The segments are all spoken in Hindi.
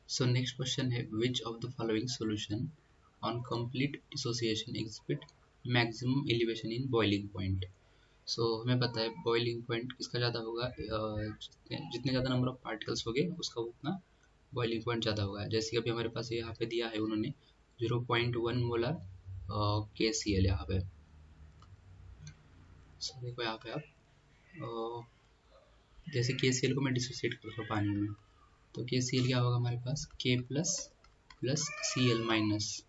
सो नेक्स्ट क्वेश्चन है which of the following solution on complete dissociation exhibit maximum elevation in boiling point. So हमें पता है बॉइलिंग पॉइंट किसका ज़्यादा होगा, जितने ज़्यादा नंबर ऑफ पार्टिकल्स होंगे उसका उतना बॉइलिंग पॉइंट ज़्यादा होगा। जैसे कि अभी हमारे पास यहाँ पे दिया है उन्होंने 0.1 मोलर KCl यहाँ पे। सो देखो यहाँ पे आप जैसे KCl को मैं डिसोसिएट करता हूँ पानी में, तो KCl क्या होगा हमारे पास K plus plus Cl minus.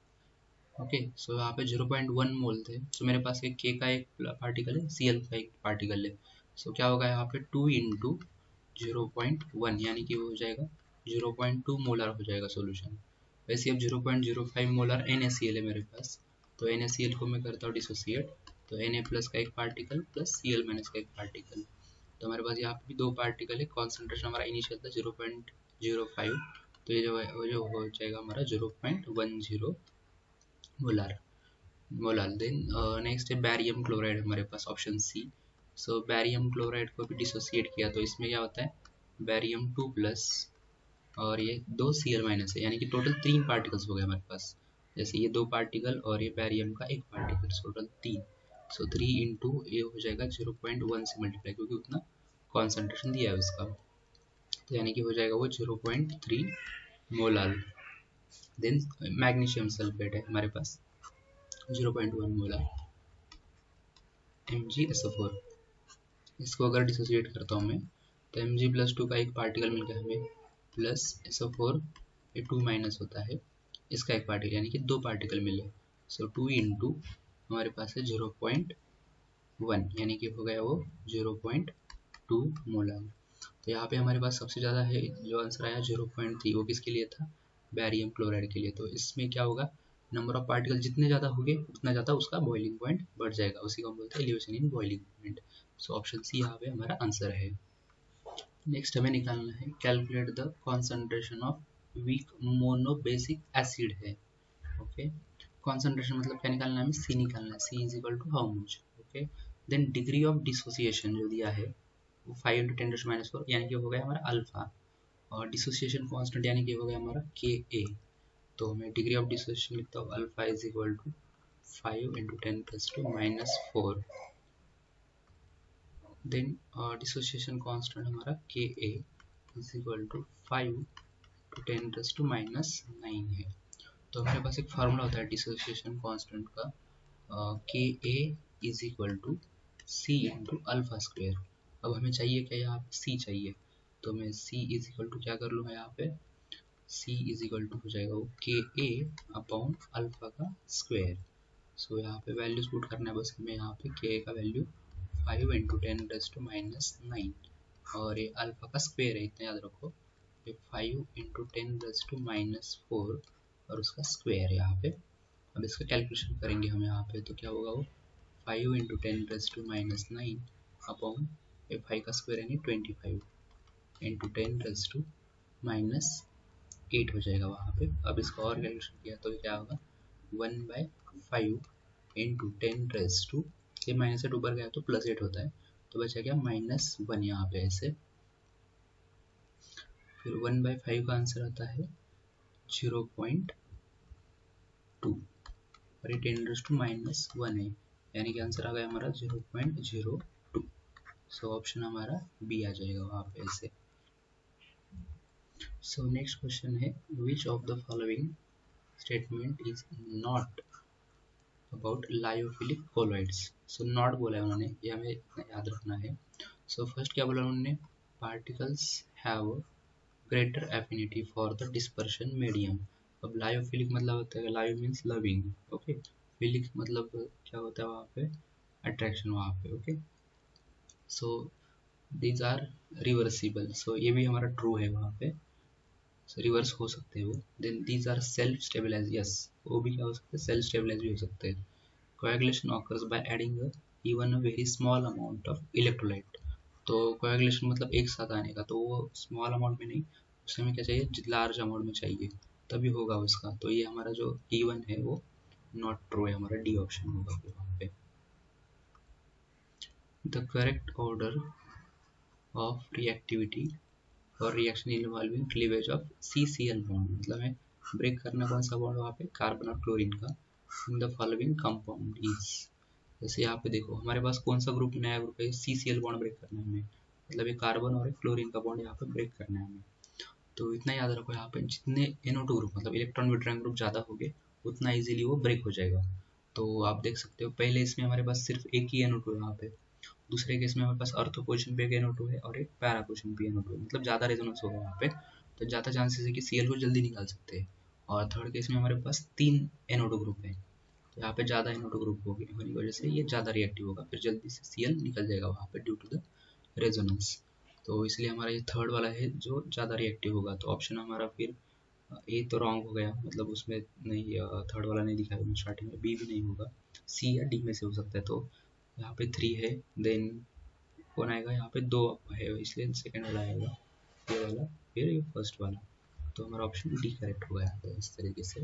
Okay, so यहाँ पे 0.1 मोल थे, सो मेरे पास एक K का एक पार्टिकल है, Cl का एक पार्टिकल है। सो क्या होगा यहाँ पे 2 इंटू 0.1 यानी कि वो हो जाएगा 0.2 मोलर हो जाएगा सॉल्यूशन। वैसे अब 0.05 मोलर NaCl है मेरे पास, तो NaCl को मैं करता हूँ डिसोसिएट, तो Na प्लस का एक पार्टिकल प्लस Cl माइनस का एक पार्टिकल। तो हमारे पास यहाँ पे भी दो पार्टिकल है, कॉन्सेंट्रेशन हमारा इनिशियल था 0.05, तो ये जो है वो जो हो जाएगा हमारा 0.10 मोलर मोलर। देन नेक्स्ट है बैरियम क्लोराइड हमारे पास ऑप्शन सी। सो बैरियम क्लोराइड को भी डिसोसिएट किया तो इसमें क्या होता है बैरियम 2 प्लस और ये 2 Cl माइनस है, यानी कि टोटल 3 पार्टिकल्स हो गए हमारे पास। जैसे ये 2 पार्टिकल और ये बैरियम का एक पार्टिकल, टोटल 3। सो 3 इंटू ये हो जाएगा 0.1 से मल्टीप्लाई, क्योंकि उतना कॉन्सेंट्रेशन दिया है उसका, तो यानी कि हो जाएगा वो 0.3 मोलर। देन मैग्नीशियम सल्फेट है हमारे पास 0.1 मोलर MgSO4। इसको अगर डिसोसिएट करता हूँ मैं, तो Mg प्लस 2 का एक पार्टिकल मिल गया हमें प्लस SO4, ये 2 माइनस होता है इसका एक पार्टिकल, यानी कि दो पार्टिकल मिले। सो 2 इंटू हमारे पास है 0.1 यानी कि हो गया वो 0.2 मोलर। तो यहाँ पे हमारे पास सबसे ज़्यादा है जो आंसर आया 0.3, वो किसके लिए था बैरियम क्लोराइड के लिए। तो इसमें क्या होगा नंबर ऑफ पार्टिकल जितने ज़्यादा होंगे उतना ज़्यादा उसका बॉइलिंग पॉइंट बढ़ जाएगा, उसी को हम बोलते हैं elevation in boiling point. So option C यहाँ पे हमारा आंसर है। नेक्स्ट हमें निकालना है calculate the concentration of weak monobasic acid है। ओके, कॉन्सेंट्रेशन मतलब क्या निकालना है हमें, सी निकालना है, C is equal to how much. Okay, then degree of dissociation जो दिया है वो 5 × 10⁻⁴ यानी कि हो गया हमारा अल्फा, और डिसोसिएशन कांस्टेंट यानी कि हो गया हमारा Ka। तो मैं डिग्री ऑफ डिसोसिएशन लिखता हूँ alpha is equal to 5 × 10⁻⁴। Then dissociation constant हमारा Ka इज इक्वल टू 5 × 10⁻⁹ है। तो हमारे पास एक फार्मूला होता है डिसोसिएशन कांस्टेंट का, Ka is equal to C into alpha square. अब हमें चाहिए क्या, यहाँ पे C चाहिए, तो मैं C इज इक्वल टू क्या कर लूँगा यहाँ पे, C इज इक्वल टू हो जाएगा वो Ka अपॉन अल्फा का स्क्वेयर। सो यहाँ पे वैल्यूज पुट करना है बस हमें, यहाँ पे Ka का वैल्यू 5 × 10⁻⁹ और ये अल्फा का स्क्वेयर है, इतना याद रखो, ये 5 × 10⁻⁴ और उसका स्क्वेयर यहाँ पे। अब इसका कैलकुलेशन करेंगे हम यहाँ पे, तो क्या होगा वो 5 × 10⁻⁹ अपॉन 5 का स्क्वायर यानी 25 × 10⁻⁸ हो जाएगा वहाँ पे। अब इसका और कैलकुलेशन किया तो क्या होगा 1/5 × 10⁻, ये माइनस से ऊपर गया तो +8 होता है, तो बचा क्या -1 यहाँ पे ऐसे। फिर 1/5 का आंसर आता है 0.2 और ये 10⁻⁻1 है, यानी कि आंसर आ गया हमारा 0.02। सो ऑप्शन हमारा बी आ जाएगा वहाँ पे ऐसे। सो नेक्स्ट क्वेश्चन है which of the following statement is not about lyophilic colloids. So not बोला है उन्होंने, ये हमें याद रखना है। सो फर्स्ट क्या बोला उन्होंने, particles have greater affinity for the dispersion medium. अब लायोफिलिक मतलब होता है, लायो मीन्स लविंग, ओके, फिलिक मतलब क्या होता है वहाँ पे अट्रैक्शन वहाँ पे। Okay, so these are reversible, so ये भी हमारा ट्रू है वहाँ पे, सो रिवर्स हो सकते हैं वो। Then these are self stabilize, yes वो भी क्या हो सकते हैं सेल्फ स्टेबलाइज भी हो सकते हैं। Coagulation occurs by adding even a very small amount of electrolyte. तो कोएगुलेशन मतलब एक साथ आने का, तो वो स्मॉल अमाउंट में नहीं, उसमें हमें क्या चाहिए लार्ज अमाउंट में चाहिए, तभी होगा उसका। तो ये हमारा जो E1 है वो नॉट ट्रू है, हमारा डी ऑप्शन होगा फिर वहाँ पे। The correct order of reactivity और reaction involving cleavage of CCl bond, मतलब हमें ब्रेक करना कौन सा बॉन्ड वहाँ पे, कार्बन और क्लोरीन का। In the following compound is, जैसे यहाँ पे देखो हमारे पास कौन सा ग्रुप, नया ग्रुप है, CCl बॉन्ड ब्रेक करना है हमें, मतलब ये कार्बन और क्लोरीन का बॉन्ड यहाँ पे ब्रेक करना है हमें। तो इतना याद रखो, यहाँ पे जितने NO2 ग्रुप मतलब इलेक्ट्रॉन विड्रॉइंग ग्रुप ज़्यादा हो गए उतना इजीली वो ब्रेक हो जाएगा। तो आप देख सकते हो पहले इसमें हमारे पास सिर्फ एक ही NO2 है यहाँ पे, दूसरे केस में हमारे पास अर्थो पोजिशन पे एक NO2 है और एक पैरा पोजिशन पे NO2 है, मतलब ज़्यादा रेजोनेंस होगा यहाँ पे, तो ज़्यादा चांसेस है कि Cl को जल्दी निकाल सकते हैं। और थर्ड केस में हमारे पास 3 NO2 ग्रुप है, तो यहाँ पे ज़्यादा NO2 ग्रुप होने की वजह से ये ज़्यादा रिएक्टिव होगा, फिर जल्दी से Cl निकल जाएगा वहाँ पे ड्यू टू द रेजोनेंस। तो इसलिए हमारा ये थर्ड वाला है जो ज़्यादा रिएक्टिव होगा। तो ऑप्शन हमारा फिर ए तो रॉन्ग हो गया, मतलब उसमें नहीं, थर्ड वाला नहीं दिखा है स्टार्टिंग में, बी भी नहीं होगा, सी या डी में से हो सकता है। तो यहाँ पे 3 है, देन कौन आएगा, यहाँ पे 2 है इसलिए सेकेंड वाला आएगा, ये वाला, फिर ये फर्स्ट वाला। तो हमारा ऑप्शन डी करेक्ट होगा यहाँ पे इस तरीके से।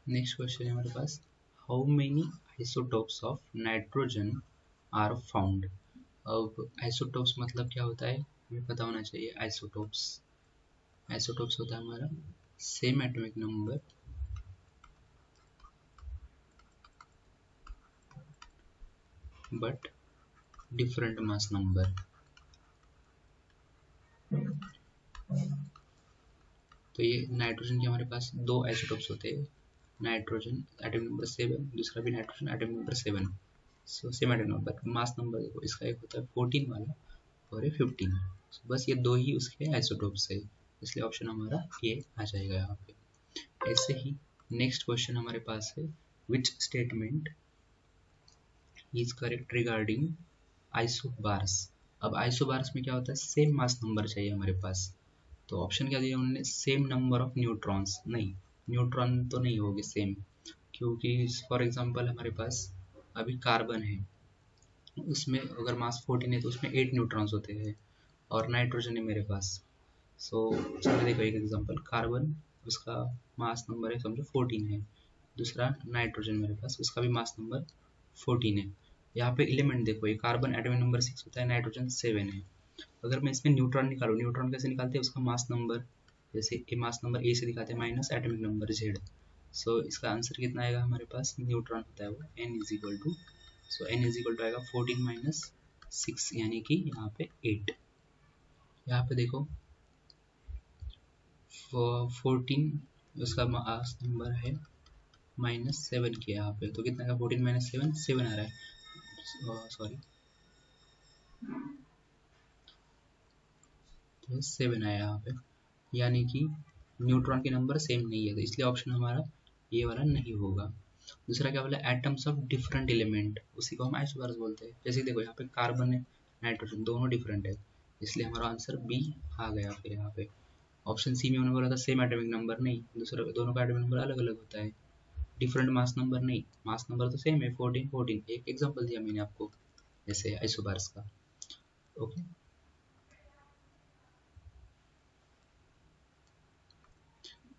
नेक्स्ट क्वेश्चन है हमारे पास, how many isotopes of nitrogen are found. अब आइसोटोप्स मतलब क्या होता है हमें पता होना चाहिए। आइसोटोप्स होता है हमारा same atomic number but different mass number. तो ये नाइट्रोजन के हमारे पास 2 आइसोटोप्स होते हैं, नाइट्रोजन एटम नंबर 7, दूसरा भी nitrogen atom number 7। So same atom number, mass number देखो इसका एक होता है 14 वाला और ये 15। बस ये 2 ही उसके आइसोटोप्स है, इसलिए ऑप्शन हमारा ए आ जाएगा यहाँ पे। ऐसे ही नेक्स्ट क्वेश्चन हमारे पास है, which statement is correct regarding isobars. अब आइसोबार्स में क्या होता है, सेम मास नंबर चाहिए हमारे पास। तो ऑप्शन क्या दिया उन्होंने, सेम नंबर ऑफ न्यूट्रॉन्स, नहीं न्यूट्रॉन तो नहीं होगी सेम, क्योंकि फॉर एग्जांपल हमारे पास अभी कार्बन है, उसमें अगर मास 14 है तो उसमें 8 न्यूट्रॉन्स होते हैं, और नाइट्रोजन है मेरे पास। सो चलिए देखो एक एग्जांपल, कार्बन उसका मास नंबर है समझो 14 है, दूसरा नाइट्रोजन मेरे पास उसका भी मास नंबर 14 है। यहाँ पे एलिमेंट देखो, ये कार्बन एटॉमिक नंबर 6 होता है, नाइट्रोजन 7 है। अगर मैं इसमें न्यूट्रॉन निकालूँ, न्यूट्रॉन कैसे निकालते हैं, उसका मास नंबर, जैसे ए मास नंबर ए से दिखाते हैं माइनस एटॉमिक नंबर जेड। सो इसका आंसर कितना आएगा हमारे पास, न्यूट्रॉन होता है वो n is equal to, so n is equal to आएगा 14 माइनस 6 यानी कि यहाँ पे 8। यहाँ पे देखो 14 उसका मास नंबर है -7 के यहाँ पे, तो कितना का 14 माइनस 7 7 आ रहा है, सॉरी तो 7 आया यहाँ पे, यानी कि न्यूट्रॉन के नंबर सेम नहीं है, तो इसलिए ऑप्शन हमारा ये वाला नहीं होगा। दूसरा क्या बोला, एटम्स ऑफ डिफरेंट एलिमेंट, उसी को हम आइसोबार्स बोलते हैं। जैसे देखो यहाँ पे कार्बन है नाइट्रोजन दोनों डिफरेंट है, इसलिए हमारा आंसर बी आ गया। फिर यहाँ पे ऑप्शन सी में उन्होंने बोला था सेम एटॉमिक नंबर, नहीं, दूसरा दोनों का एटॉमिक नंबर अलग अलग होता है। डिफरेंट मास नंबर, नहीं, मास नंबर तो सेम है 14 14। एक एग्जांपल दिया मैंने आपको जैसे आइसोबार्स का। Okay,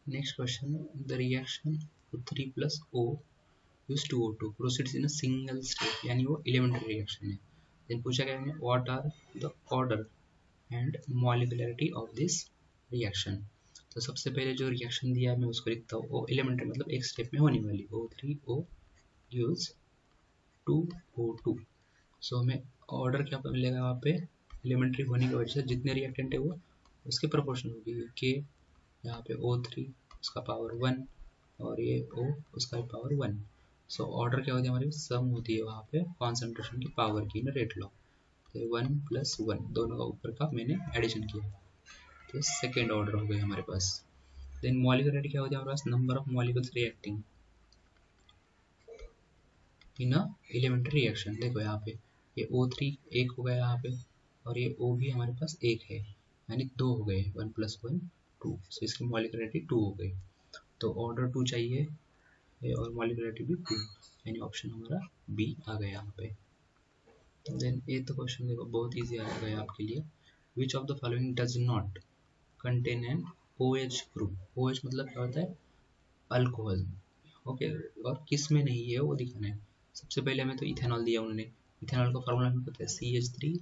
next question, the reaction O3 plus O used to O2 proceeds in a single step, यानी वो elementary reaction है। then पूछा गया है what are the order and molecularity of this reaction। तो सबसे पहले जो रिएक्शन दिया है मैं उसको लिखता हूँ, वो elementary मतलब एक स्टेप में होने वाली, O3O gives 2O2। सो हमें ऑर्डर क्या मिलेगा वहाँ पे, एलिमेंट्री होने की वजह से जितने रिएक्टेंट है वो उसके प्रोपोर्शन होगी, के यहाँ पे O3 उसका पावर 1 और ये O उसका पावर 1। सो ऑर्डर क्या होती है हमारी, सम होती है वहाँ पे कॉन्सेंट्रेशन की पावर की ना, रेट लॉ। तो 1 + 1 दोनों का ऊपर का मैंने एडिशन किया, तो सेकेंड ऑर्डर हो गया हमारे पास। देन मॉलिक्यूलरिटी क्या होती है हमारे पास, number of molecules reacting in a elementary reaction. देखो यहाँ पे ये O3 एक हो गया यहाँ पे, और ये O भी हमारे पास एक है, यानी 2 हो गए, 1 + 1 2। सो इसकी मॉलिक्यूलरिटी 2 हो गई, तो ऑर्डर 2 चाहिए और मॉलिक्यूलरिटी भी 2, यानी ऑप्शन हमारा बी आ गया यहाँ पे। देन ये तो क्वेश्चन देखो बहुत इजी आ गया आपके लिए, which of the following does not contain an OH group. OH मतलब क्या होता है, अल्कोहल। ओके, और किस में नहीं है वो दिखाना है। सबसे पहले हमें तो इथेनॉल दिया उन्होंने, इथेनॉल का फॉर्मूला हमें पता है CH3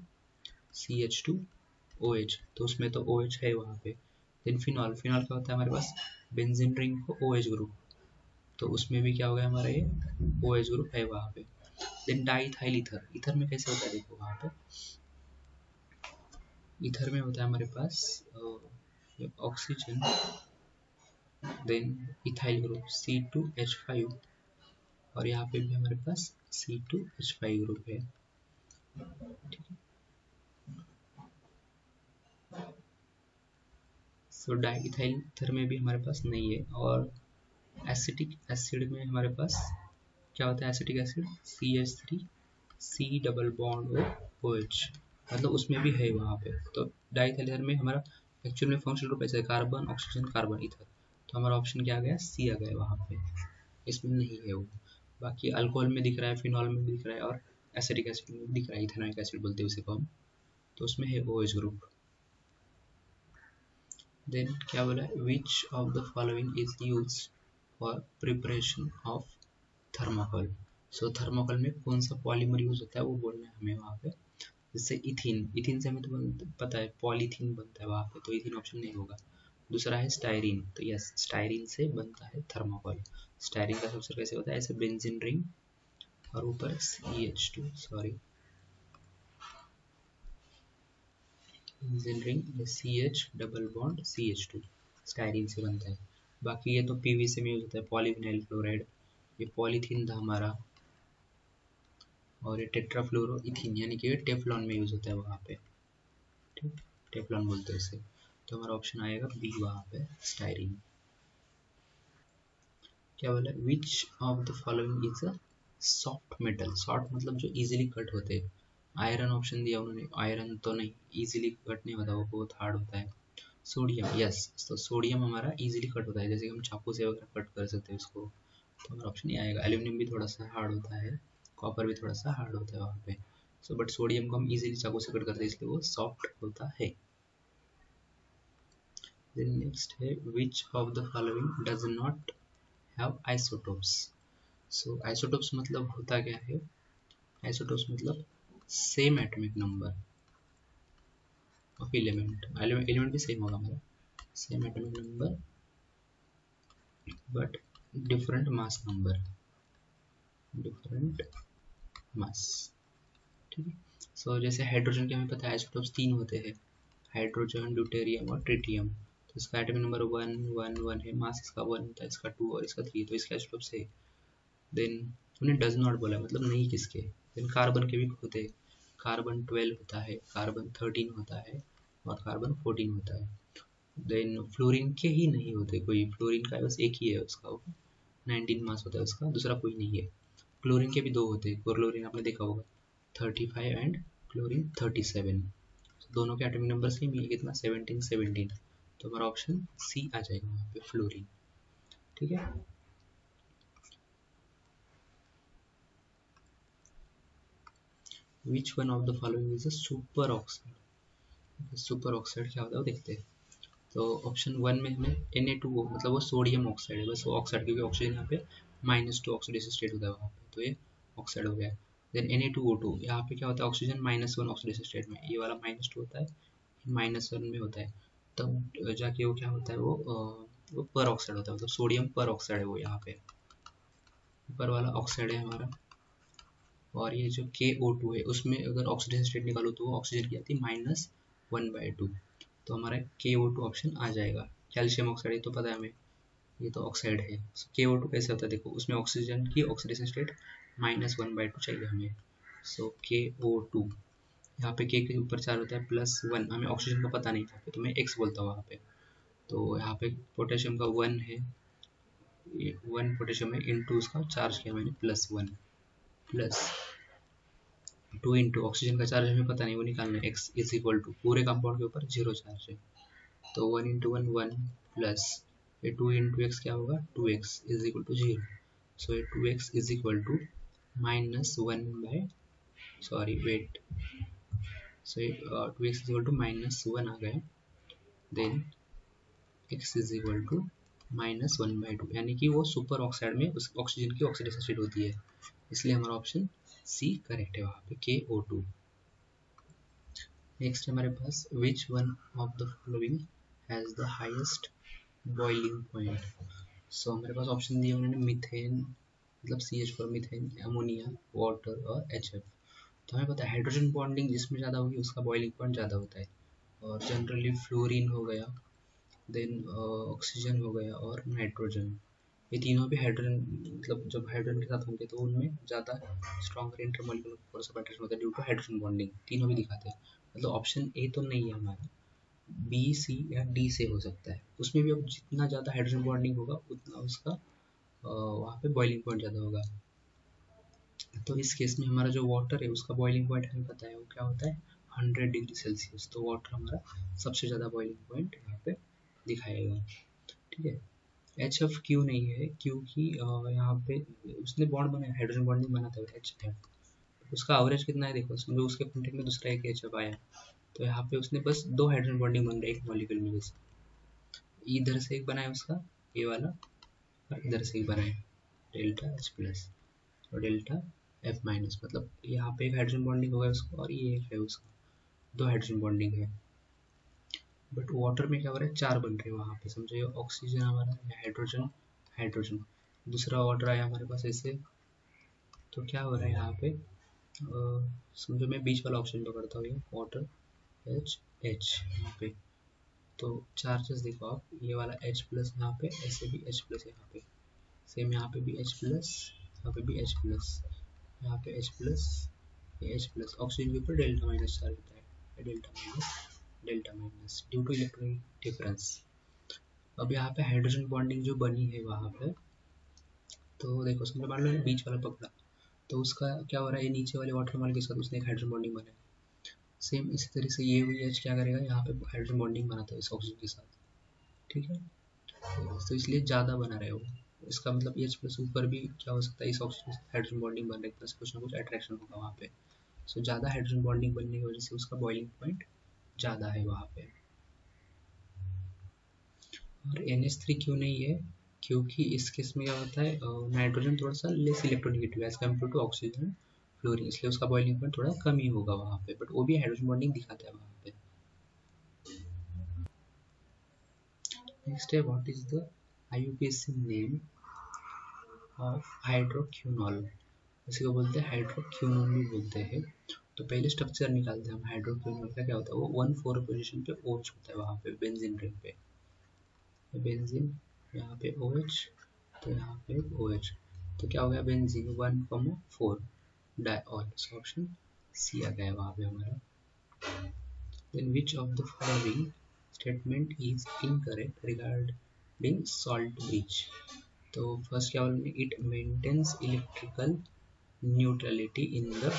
CH2OH, तो उसमें तो OH है वहाँ पे। देन फिनॉल, फिनॉल क्या होता है हमारे पास, बेंजीन रिंग को OH ग्रुप, तो उसमें भी क्या हो गया हमारा, ये OH ग्रुप है वहाँ पे। देन डाईथाइल ईथर, ईथर में कैसे होता है देखो, वहाँ पे ईथर में होता है हमारे पास oxygen, then ethyl group C2H5, और यहाँ पे भी हमारे पास C2H5 ग्रुप है। सो डाईइथाइल ईथर में भी हमारे पास नहीं है। और एसिटिक एसिड में हमारे पास क्या होता है, acetic acid CH3C double bond OH, मतलब उसमें भी है वहाँ पे। तो डाईइथाइल ईथर में हमारा एक्चुअल में फंक्शनल ग्रुप ऐसा है, कार्बन ऑक्सीजन कार्बन ईथर, तो हमारा ऑप्शन क्या आ गया, सी आ गया वहाँ पे, इसमें नहीं है वो। बाकी अल्कोहल में दिख रहा है, फिनॉल में भी दिख रहा है, और एसिटिक एसिड में भी दिख रहा है, इथेनॉइक एसिड बोलते हैं उसे को हम, तो उसमें है OH ग्रुप। देन क्या बोला है, which of the following is used for preparation of thermocol. So thermocol में कौन सा पॉलीमर यूज होता है वो बोलना है हमें वहाँ पे। जैसे इथिन, इथिन से हमें तो पता है पॉलीथीन बनता है वहाँ पे, तो इथिन ऑप्शन नहीं होगा। दूसरा है स्टायरीन, तो यस स्टायरीन से बनता है थर्मोकोल। स्टायरीन का स्ट्रक्चर कैसे होता है, ऐसे बेंजीन रिंग और ऊपर CH2, sorry benzene ring CH double bond CH2, styrene से बनता है। बाकी ये तो PVC में यूज होता है, पॉलीविनाइल क्लोराइड, ये पॉलीथीन था हमारा, और ये टेट्राफ्लोरो इथिन यानी कि टेफ्लॉन में यूज होता है वहाँ पे, ठीक, टेफ्लॉन बोलते हैं इसे। तो हमारा ऑप्शन आएगा बी वहाँ पे, स्टायरीन। क्या बोला, विच of the following is a soft metal, soft मतलब जो इजीली कट होते हैं। आयरन ऑप्शन दिया उन्होंने, आयरन तो नहीं, इजीली कट नहीं होता, वो बहुत हार्ड होता है। सोडियम, यस, तो सोडियम हमारा इजीली कट होता है, जैसे हम चाकू से वगैरह कट कर सकते हैं उसको, तो हमारा ऑप्शन ये आएगा। एल्यूमिनियम भी थोड़ा सा हार्ड होता है, कॉपर भी थोड़ा सा हार्ड होता है वहाँ पे, सो बट सोडियम को हम इजीली चाकू से कट करते हैं, इसलिए वो सॉफ्ट होता है। देन नेक्स्ट है, which of the following does not have isotopes. So isotopes मतलब होता क्या है, आइसोटोप्स मतलब same atomic number of element, element भी सेम होगा हमारा, same atomic number but different mass number, different mass, ठीक है। सो जैसे हाइड्रोजन के हमें पता है आइसोटोप्स 3 होते हैं, हाइड्रोजन, ड्यूटेरियम और ट्रिटियम, तो इसका एटॉमिक नंबर 1 1 1 है, मास इसका 1 होता है, इसका 2 और इसका 3, तो इसका आइसोटोप्स है। देन उन्हें डज नॉट बोला, मतलब नहीं किसके। देन कार्बन के भी होते हैं, कार्बन 12 होता है, कार्बन 13 होता है, और कार्बन 14 होता है। देन फ्लोरीन के ही नहीं होते कोई, फ्लोरीन का बस एक ही है उसका, 19 मास होता है उसका, दूसरा कोई नहीं है। क्लोरीन के भी 2 होते हैं, क्लोरीन आपने देखा होगा 35 एंड क्लोरीन 37, दोनों के एटॉमिक नंबर सेम ही है, कितना 17 17, तो हमारा ऑप्शन सी आ जाएगा वहाँ पे, फ्लोरीन, ठीक है। विच one of the following is a super oxide. Super oxide क्या होता है वो देखते हैं। तो ऑप्शन 1 में हमें Na2O, मतलब वो सोडियम ऑक्साइड है, बस वो ऑक्साइड, क्योंकि ऑक्सीजन यहाँ पे -2 ऑक्सीडेशन स्टेट होता है वहाँ पे, तो ये ऑक्साइड हो गया। देन Na2O2, यहाँ पे क्या होता है, ऑक्सीजन -1 ऑक्सीडेशन स्टेट में, ये वाला -2 होता है, -1 में होता है, तब जाके वो क्या होता है, वो पर ऑक्साइड होता है, मतलब सोडियम पर ऑक्साइड है वो, यहाँ पे ऊपर वाला ऑक्साइड है हमारा। और ये जो KO2 है, उसमें अगर ऑक्सीडेशन स्टेट निकालो तो वो ऑक्सीजन की आती है -1/2, तो हमारा KO2 ऑप्शन आ जाएगा। कैल्शियम ऑक्साइड तो पता है हमें, ये तो ऑक्साइड है। KO2 कैसे होता है देखो, उसमें ऑक्सीजन की ऑक्सीडेशन स्टेट -1/2 चाहिए हमें, सो KO2, यहाँ पे K के ऊपर 4 होता है, +1, हमें ऑक्सीजन का पता नहीं था तो मैं X बोलता हूँ वहाँ पे, तो यहाँ पे पोटेशियम का 1 है, 1 पोटेशियम है, इंटू उसका चार्ज किया मैंने +1, प्लस 2 इंटू ऑक्सीजन का चार्ज हमें पता नहीं, वो निकालना है, X इज इक्वल टू पूरे कंपाउंड के ऊपर 0 चार्ज है, तो 1 इंटू 1 1, प्लस ये 2 इंटू एक्स क्या होगा, 2x is equal to 0, so ये 2x is equal to -1 by, sorry wait, so ये 2x इज इक्वल टू -1 आ गया, then x is equal to -1/2, यानी कि वो सुपर ऑक्साइड में उस ऑक्सीजन की ऑक्सीडेशन स्टेट होती है, इसलिए हमारा ऑप्शन सी करेक्ट है वहाँ पे, KO2। नेक्स्ट है हमारे पास which one of the following has the highest boiling point. So हमारे पास ऑप्शन दिए उन्होंने मीथेन मतलब CH4, मीथेन, अमोनिया, वाटर और HF। तो हमें पता है हाइड्रोजन बॉन्डिंग जिसमें ज़्यादा होगी उसका बॉइलिंग पॉइंट ज़्यादा होता है, और जनरली फ्लोरीन हो गया, देन ऑक्सीजन हो गया और नाइट्रोजन, ये तीनों भी हाइड्रोजन मतलब जब हाइड्रोजन के साथ होंगे तो उनमें ज़्यादा stronger intermolecular force of attraction होता है ड्यू टू हाइड्रोजन बॉन्डिंग, तीनों भी दिखाते हैं। मतलब ऑप्शन ए तो नहीं है हमारा, बी, सी या डी से हो सकता है। उसमें भी अब जितना ज़्यादा हाइड्रोजन बॉन्डिंग होगा उतना उसका वहाँ पे बॉइलिंग पॉइंट ज़्यादा होगा। तो इस केस में हमारा जो वाटर है उसका बॉइलिंग पॉइंट हमें पता है वो क्या होता है 100 डिग्री सेल्सियस। तो वाटर हमारा सबसे ज़्यादा बॉइलिंग पॉइंट यहाँ पे दिखाएगा। ठीक है, एच एफ क्यों नहीं है, क्योंकि यहाँ पे उसने बॉन्ड बनाया, हाइड्रोजन बॉन्डिंग बनाता है एच एफ, उसका एवरेज कितना है देखो, समझो उसके कॉन्टेक्ट में दूसरा एक एच एफ आया, तो यहाँ पे उसने बस 2 हाइड्रोजन बॉन्डिंग बन रही है एक मॉलिक्यूल में, जैसे इधर से एक बनाया उसका ये वाला और इधर से एक बनाया डेल्टा एच प्लस और डेल्टा एफ माइनस, मतलब यहाँ पे एक हाइड्रोजन बॉन्डिंग होगा उसका और ये एक है उसका, 2 हाइड्रोजन बॉन्डिंग है। बट वाटर में क्या हो रहा है 4 बन रहे हैं वहाँ पे, समझो ये ऑक्सीजन हमारा हाइड्रोजन हाइड्रोजन, दूसरा वाटर आया हमारे पास ऐसे, तो क्या हो रहा है यहाँ पे समझो मैं बीच वाला ऑप्शन पकड़ता हूँ, ये वाटर एच एच यहाँ पे, तो चार्जेस देखो आप, ये वाला H प्लस यहाँ पे, ऐसे भी H प्लस यहाँ पे, सेम यहाँ पे भी H प्लस, यहाँ पे भी H प्लस, यहाँ पे H प्लस, ये H प्लस, ऑक्सीजन के ऊपर डेल्टा माइनस चार्ज होता है, delta minus due to electronic difference. अब यहाँ पे हाइड्रोजन बॉन्डिंग जो बनी है वहाँ पे, तो देखो समझो मान लो बीच वाला पकड़ा, तो उसका क्या हो रहा है, ये नीचे वाले वाटर मॉलिक्यूल के साथ उसने एक हाइड्रोजन बॉन्डिंग बनाया, सेम इसी तरह से ये भी H क्या करेगा यहाँ पे हाइड्रोजन बॉन्डिंग बनाता है इस ऑक्सीजन के साथ। ठीक है, तो इसलिए ज़्यादा बना रहे हो, इसका मतलब H प्लस ऊपर भी क्या हो सकता है, इस ऑक्सीजन से हाइड्रोजन बॉन्डिंग बन रही है, प्लस कुछ ना कुछ अट्रैक्शन होगा वहाँ पे। सो ज़्यादा हाइड्रोजन बॉन्डिंग बनने की वजह से उसका बॉइलिंग पॉइंट ज़्यादा है वहाँ पे। और NH3 क्यों नहीं है, क्योंकि इस केस में क्या होता है नाइट्रोजन थोड़ा सा less electronegative as compare to oxygen fluorine, इसलिए उसका बॉइलिंग पॉइंट थोड़ा कम ही होगा वहाँ पे, बट वो भी हाइड्रोजन बॉन्डिंग दिखाता है वहाँ पे। नेक्स्ट है what is the IUPAC name of hydroquinol, इसी को बोलते हैं हाइड्रोक्विनोल भी बोलते हैं। तो पहले स्ट्रक्चर निकालते हैं हम हाइड्रोक्विनोल का, क्या होता है वो 1,4 पोजीशन पे OH होता है वहाँ पे बेंजीन रिंग पे, बेंजीन यहाँ पे OH, तो यहाँ पे OH, तो क्या हो गया benzene 1,4 diol, so option C आ गया वहाँ पे हमारा। Then which of the following statement is incorrect regarding salt bridge. तो फर्स्ट क्या बोलेंगे, it maintains electrical neutrality in the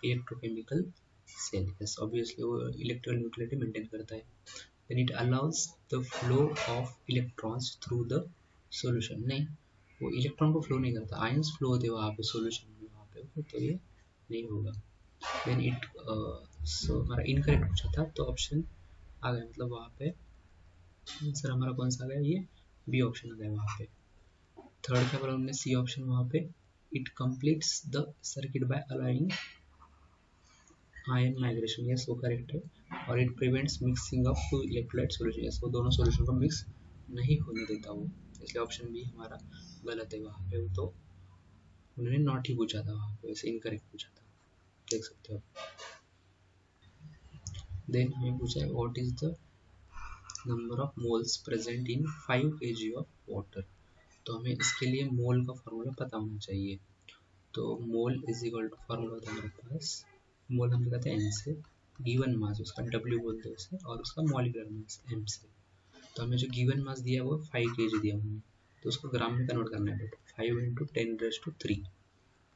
electrochemical cell, yes obviously वो इलेक्ट्रिकल न्यूट्रलिटी मेंटेन करता है। Then it allows the flow of electrons through the solution, नहीं वो इलेक्ट्रॉन को फ्लो नहीं करता, आयंस फ्लो होते हैं वहाँ पे सॉल्यूशन में वहाँ पे, ओके तो ये नहीं होगा। देन इट सो हमारा इनकरेक्ट पूछा था तो ऑप्शन आ गया, मतलब वहाँ पे आंसर हमारा कौन सा आ गया, ये बी ऑप्शन आ गया वहाँ पे। थर्ड क्या बोला हमने, सी ऑप्शन वहाँ पे, it completes the circuit by allowing ion migration, yes वो करेक्ट है, और it prevents mixing of two electrolyte solution, yes वो दोनों सॉल्यूशन को मिक्स नहीं होने देता वो, इसलिए ऑप्शन बी हमारा गलत है वहाँ पे, वो तो उन्होंने नॉट ही पूछा था वहाँ पे, वैसे इनकरेक्ट पूछा था, देख सकते हो। देन हमें पूछा है what is the number of moles present in 5 kg of water. तो हमें इसके लिए मोल का फॉर्मूला पता होना चाहिए। तो mole is equal to formula होता है हमारे पास, मोल हम लगाते हैं N से, गिवन मास उसका W बोलते हैं उसे, और उसका मॉलिक्यूलर मास M से। तो हमें जो गिवन मास दिया है वो 5 kg दिया हमने, तो उसको ग्राम में कन्वर्ट करना है, बट 5 × 10⁻³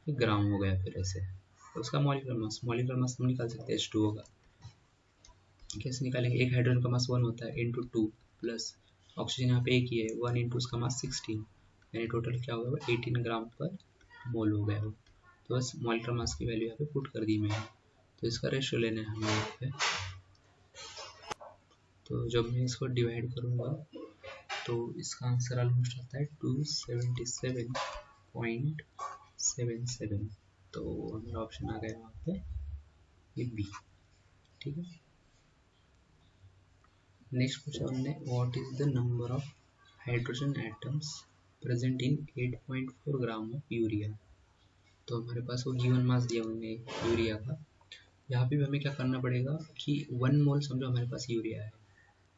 ग्राम हो गया फिर ऐसे। तो उसका मॉलिक्यूलर मास हम निकाल सकते हैं H2O का, कैसे निकालेंगे, एक हाइड्रोजन का मास 1 होता है इंटू 2 प्लस ऑक्सीजन यहाँ पे एक ही है 1 इंटू उसका मास 16, यानी टोटल क्या होगा 18 ग्राम पर मोल हो गया वो। तो बस मॉलिक्यूलर मास की वैल्यू यहाँ पे पुट कर दी मैंने, तो इसका रेशियो लेना है हमें यहाँ पे। तो जब मैं इसको डिवाइड करूँगा तो इसका आंसर ऑलमोस्ट आता है 277.77, तो हमारा ऑप्शन आ गया वहाँ पे ये बी। ठीक है, नेक्स्ट पूछा हमने what is the number of hydrogen atoms present in 8.4 gram of urea. तो हमारे पास वो गिवन मास दिया उन्होंने यूरिया का। यहाँ पे भी हमें क्या करना पड़ेगा कि 1 मोल समझो हमारे पास यूरिया है,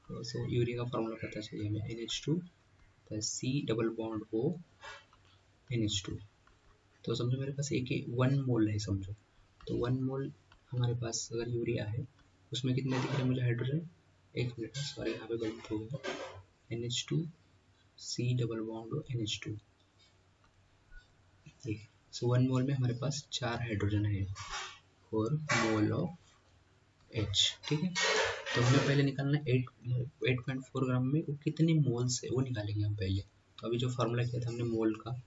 तो सो यूरिया का फॉर्मूला पता चाहिए हमें NH2 plus C double bond O NH2। तो समझो मेरे पास एक 1 मोल है समझो, तो 1 मोल हमारे पास अगर यूरिया है उसमें कितने दिख रहे हैं मुझे हाइड्रोजन, एक मिनट सॉरी यहाँ पे गलत हो गया, NH2 C double bond O NH2। सो 1 मोल में हमारे पास 4 हाइड्रोजन है और मोल ऑफ H, ठीक है। तो हमें पहले निकालना 8.4 ग्राम में वो कितने मोल्स है वो निकालेंगे हम पहले। तो अभी जो फार्मूला किया था हमने मोल का,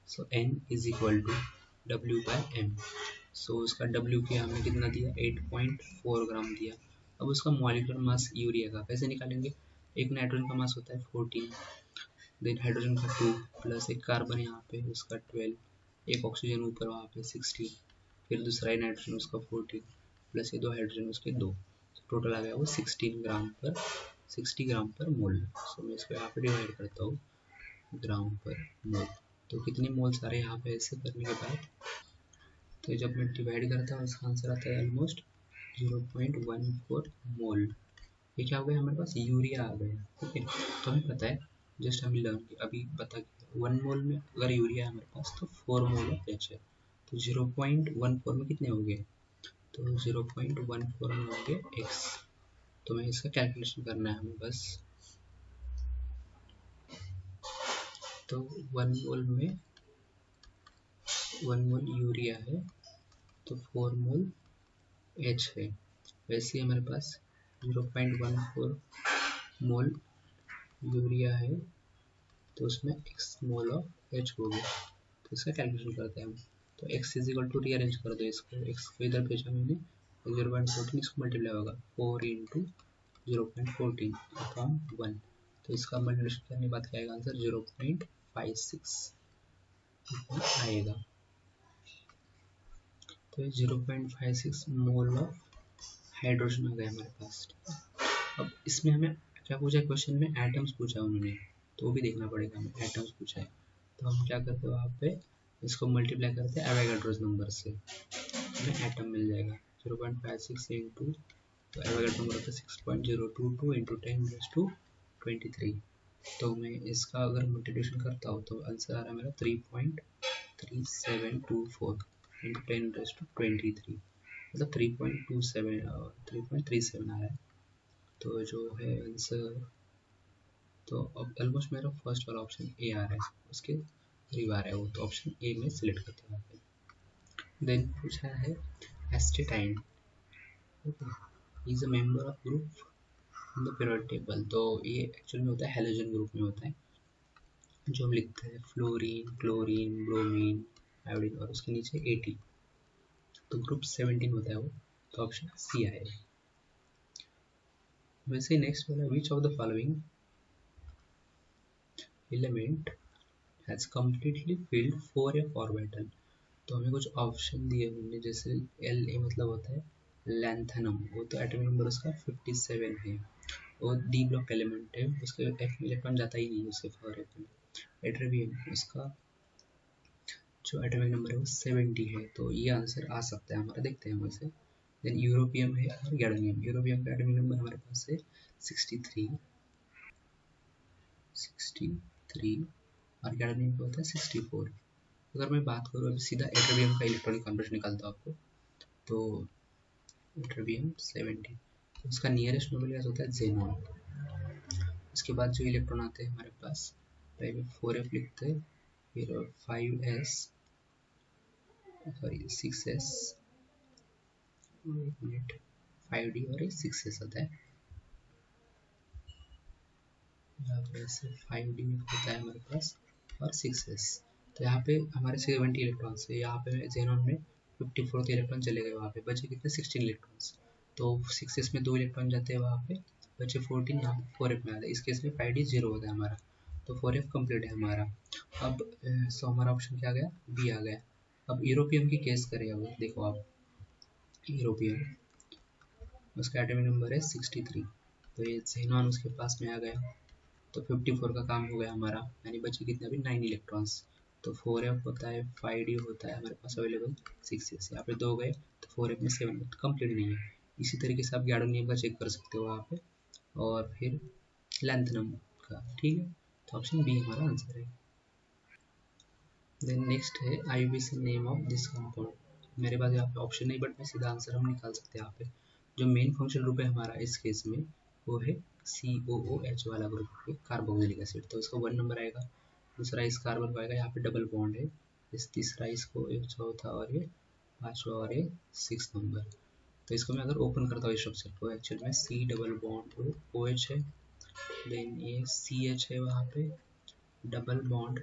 so N is equal to W/M। So उसका W किया हमने कितना दिया 8.4 ग्राम दिया। अब उसका मॉलिक्यूलर मास यूरिया का कैसे निकालेंगे, एक नाइट्रोजन का मास होता है 14, देन हाइड्रोजन का 2 प्लस एक कार्बन यहाँ पे उसका 12, एक ऑक्सीजन ऊपर वहाँ पे 16, फिर दूसरा ही नाइट्रोजन उसका 14 प्लस ये 2 हाइड्रोजन उसके 2, टोटल आ गया वो 60 ग्राम पर मोल। सो मैं इसको यहाँ पे डिवाइड करता हूँ ग्राम पर मोल। तो कितने मोल्स आ रहे हैं यहाँ पे ऐसे करने के बाद, तो जब मैं डिवाइड करता हूँ इसका आंसर आता है ऑलमोस्ट 0.14 मोल। ये क्या हो गया हमारे पास यूरिया आ गया, ठीक है। तो हमें पता है जस्ट हम लर्न अभी बता 1 मोल में अगर यूरिया है हमारे पास तो 4 मोल ऑफ एच है। तो 0.14 में कितने हो गए, तो 0.14 में हो गए एक्स। तो मैं इसका कैलकुलेशन करना है हमें बस। तो 1 मोल यूरिया है तो 4 मोल एच है। वैसे हमारे पास 0.14 मोल यूरिया है तो उसमें x मोल ऑफ एच हो गया। तो इसका कैलकुलेशन करते हैं हम। तो x is equal to rearrange कर दो इसको, x को इधर भेजा मैंने 0.14 इसको मल्टीप्लाई होगा 4 इंटू 0.14 अपॉन 1। तो इसका मल्टीप्लिकेशन करने के बाद क्या आएगा आंसर 0.56 आएगा। तो 0.56 मोल ऑफ हाइड्रोजन आ गया हमारे पास। अब इसमें हमें क्या पूछा है क्वेश्चन में, एटम्स पूछा है उन्होंने, तो वो भी देखना पड़ेगा हमें, एटम्स पूछा है। तो हम क्या करते हैं वहाँ पे इसको मल्टीप्लाई करते हैं एवोगाड्रोस नंबर से, हमें एटम मिल जाएगा 0.56 इंटू, तो एवोगाड्रो नंबर होता है 6.022 इंटू 10⁻23। तो मैं इसका अगर मल्टीप्लिकेशन करता हूँ तो आंसर आ रहा है मेरा 3.3724 इंटू 10⁻23, मतलब 3.37 आ रहा है। तो जो है आंसर, तो अब ऑलमोस्ट मेरा फर्स्ट वाला ऑप्शन ए आ रहा है, उसके करीब आ रहा है वो, तो ऑप्शन ए में सिलेक्ट करते हैं। देन पूछा है astatine is a member of group in the periodic table. तो ये एक्चुअली में होता है हेलोजन ग्रुप में होता है, जो हम लिखते हैं फ्लोरीन, क्लोरीन, ब्रोमीन, आयोडीन और उसके नीचे 80, तो ग्रुप 17 होता है वो, तो ऑप्शन सी आएगा। वैसे नेक्स्ट वाला विच of the following element has completely field 4f orbital. तो हमें कुछ ऑप्शन दिए उन्होंने, जैसे La मतलब होता है लैंथनम, वो तो एटॉमिक नंबर उसका 57 है, और डी ब्लॉक एलिमेंट है, उसके एफ में इलेक्ट्रॉन जाता ही नहीं उससे 4f में। एट्रिबियम उसका जो एटॉमिक नंबर है वो 70 है, तो ये आंसर आ सकता है हमारा, देखते हैं वैसे। देन यूरोपियम है और गैडोनियम, यूरोपियम का एटॉमिक नंबर हमारे पास है 63 और गैडोनियम का होता है 64। अगर मैं बात करूँ अभी सीधा एट्रिबियम का इलेक्ट्रॉनिक कॉन्फिगरेशन निकालता हूँ आपको, तो एट्रिबियम 70, उसका नियरेस्ट नोबेल गैस होता है जेनॉन। उसके बाद जो इलेक्ट्रॉन आते हैं हमारे पास, पहले 4f लिखते हैं, फिर 5s सॉरी 6s, 5d और 6s आता है, यहाँ पर ऐसे 5d होता है हमारे पास और 6s। तो यहाँ पे हमारे 70 इलेक्ट्रॉन्स है, यहाँ पे जेनॉन में 54 इलेक्ट्रॉन चले गए, वहाँ पे बचे कितने 16 इलेक्ट्रॉन्स, तो 6s में 2 इलेक्ट्रॉन जाते हैं वहाँ पे, बचे 14, यहाँ पे 4f में आता है, इस केस में 5d 0 होता है हमारा, तो 4f कंप्लीट है हमारा। अब सो हमारा ऑप्शन क्या आ गया, बी आ गया। अब यूरोपियम की केस करें, अब देखो आप यूरोपियम, उसका एटॉमिक नंबर है 63, तो ये ज़ेनॉन उसके पास में आ गया, तो 54 का काम हो गया हमारा, यानी बचे कितने अभी 9 इलेक्ट्रॉन्स। तो 4f होता है, 5d होता है हमारे पास अवेलेबल, 6s यहाँ पे 2 गए, तो 4f में 7 कंप्लीट नहीं है। इसी तरीके से आप गैडो नियम का चेक कर सकते हो वहाँ पे, और फिर लेंथ नंबर का, ठीक है। तो ऑप्शन बी हमारा आंसर है। देन नेक्स्ट है IUPAC name of this compound. मेरे पास यहाँ पे ऑप्शन नहीं, बट मैं सीधा आंसर हम निकाल सकते हैं यहाँ पे। जो मेन फंक्शनल ग्रुप है हमारा इस केस में वो है COOH वाला ग्रुप, कार्बोक्सिलिक एसिड, तो इसका 1 नंबर आएगा। दूसरा इस कार्बन को आएगा, यहाँ पे डबल बॉन्ड है, इस तीसरा इसको एक चौथा और ये पाँचवा और ये 6 नंबर। तो इसको मैं अगर ओपन करता हूँ स्ट्रक्चर को, एक्चुअल में C डबल बॉन्ड OH है, देन ये CH है, वहाँ पे double bond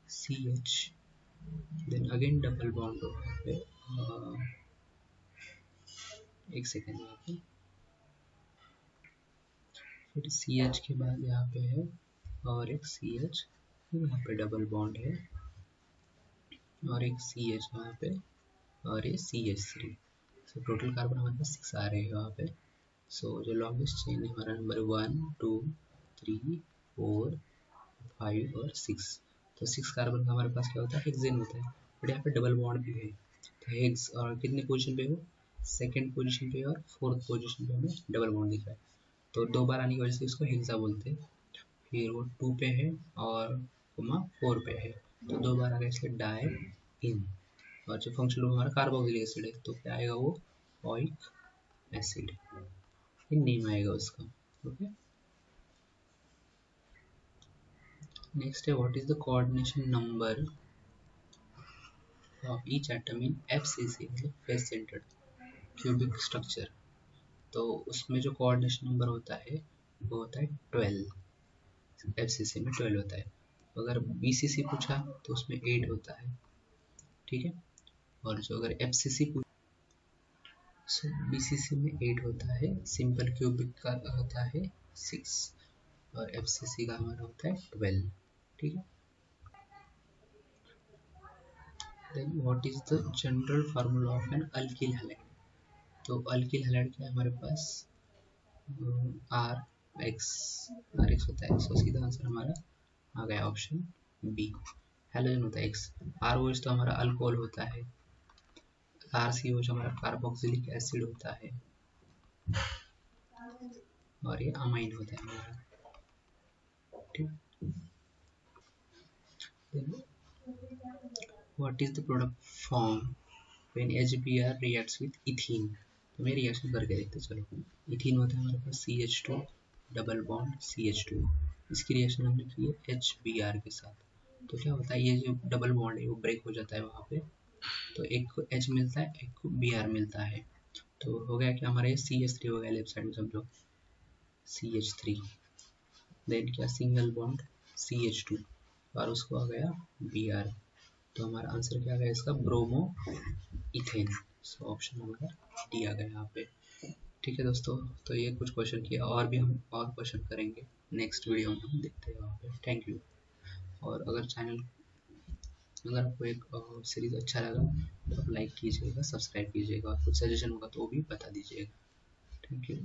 CH, then again double bond वहाँ पे, एक सेकेंड यहाँ पे, फिर CH के बाद यहाँ पे है और एक CH, यहाँ पे डबल बॉन्ड है और एक CH यहाँ पे और ये CH3। सो टोटल कार्बन हमारे पास 6 आ रहे हैं वहाँ पे। सो जो लॉन्गेस्ट चेन है हमारा नंबर 1 2 3 4 5 और 6। तो 6 कार्बन का हमारे पास क्या होता है, हेक्सेन होता है, बट यहाँ पे डबल बॉन्ड भी है। तो हेक्स और कितने पोजीशन पे हो, सेकेंड पोजीशन पे और फोर्थ पोजीशन पे हमें डबल बॉन्ड दिख रहा है, तो 2 बार आने की वजह से इसको हेक्सा बोलते हैं। फिर वो 2 पे है और 4 पे है, तो 2 बार आ गया इसलिए डाई इन। और जो फंक्शनल ग्रुप हमारा कार्बोक्सिलिक एसिड है, तो क्या आएगा वो ओइक एसिड, ये नेम आएगा उसका। ओके, नेक्स्ट है what is the coordination number of each atom in FCC, मतलब फेस सेंटर्ड क्यूबिक स्ट्रक्चर। तो उसमें जो कोऑर्डिनेशन नंबर होता है वो होता है 12, FCC में 12 होता है। अगर BCC पूछा तो उसमें 8 होता है, ठीक है। और जो अगर FCC पूछा, सो BCC में 8 होता है, सिंपल क्यूबिक का होता है 6 और FCC का हमारा होता है 12, ठीक है। Then what is the general formula of an alkyl halide. तो अल्किल हैलाइड क्या है हमारे पास, आर एक्स होता है, सो सीधा आंसर हमारा आ गया ऑप्शन बी, हेलोजन होता है एक्स। आर ओ एच तो हमारा अल्कोहल होता है, आर सी ओ एच हमारा कार्बोक्सिलिक एसिड होता है, और ये अमाइन होता है हमारा, ठीक। What is the product form when HBr reacts with ethene. तो मैं रिएक्शन करके देखते चलो। इथीन होता है हमारे पास CH2 डबल बॉन्ड CH2, इसकी रिएक्शन हमने की है HBr के साथ। तो क्या होता है, ये जो डबल बॉन्ड है वो ब्रेक हो जाता है वहाँ पे, तो एक को H मिलता है, एक को Br मिलता है। तो हो गया कि हमारा ये CH3 हो गया लेफ्ट साइड में, समझो CH3, देन क्या सिंगल बॉन्ड CH2 और उसको आ गया Br। तो हमारा आंसर क्या आ गया इसका, ब्रोमो इथेन। सो ऑप्शन हमारा डी आ गया यहाँ पे, ठीक है दोस्तों। तो ये कुछ क्वेश्चन किया, और भी हम और क्वेश्चन करेंगे नेक्स्ट वीडियो में, हम देखते हैं वहाँ पे। Thank you. और अगर आपको एक सीरीज़ अच्छा लगा तो आप लाइक कीजिएगा, सब्सक्राइब कीजिएगा, और कुछ सजेशन होगा तो वो भी बता दीजिएगा। Thank you.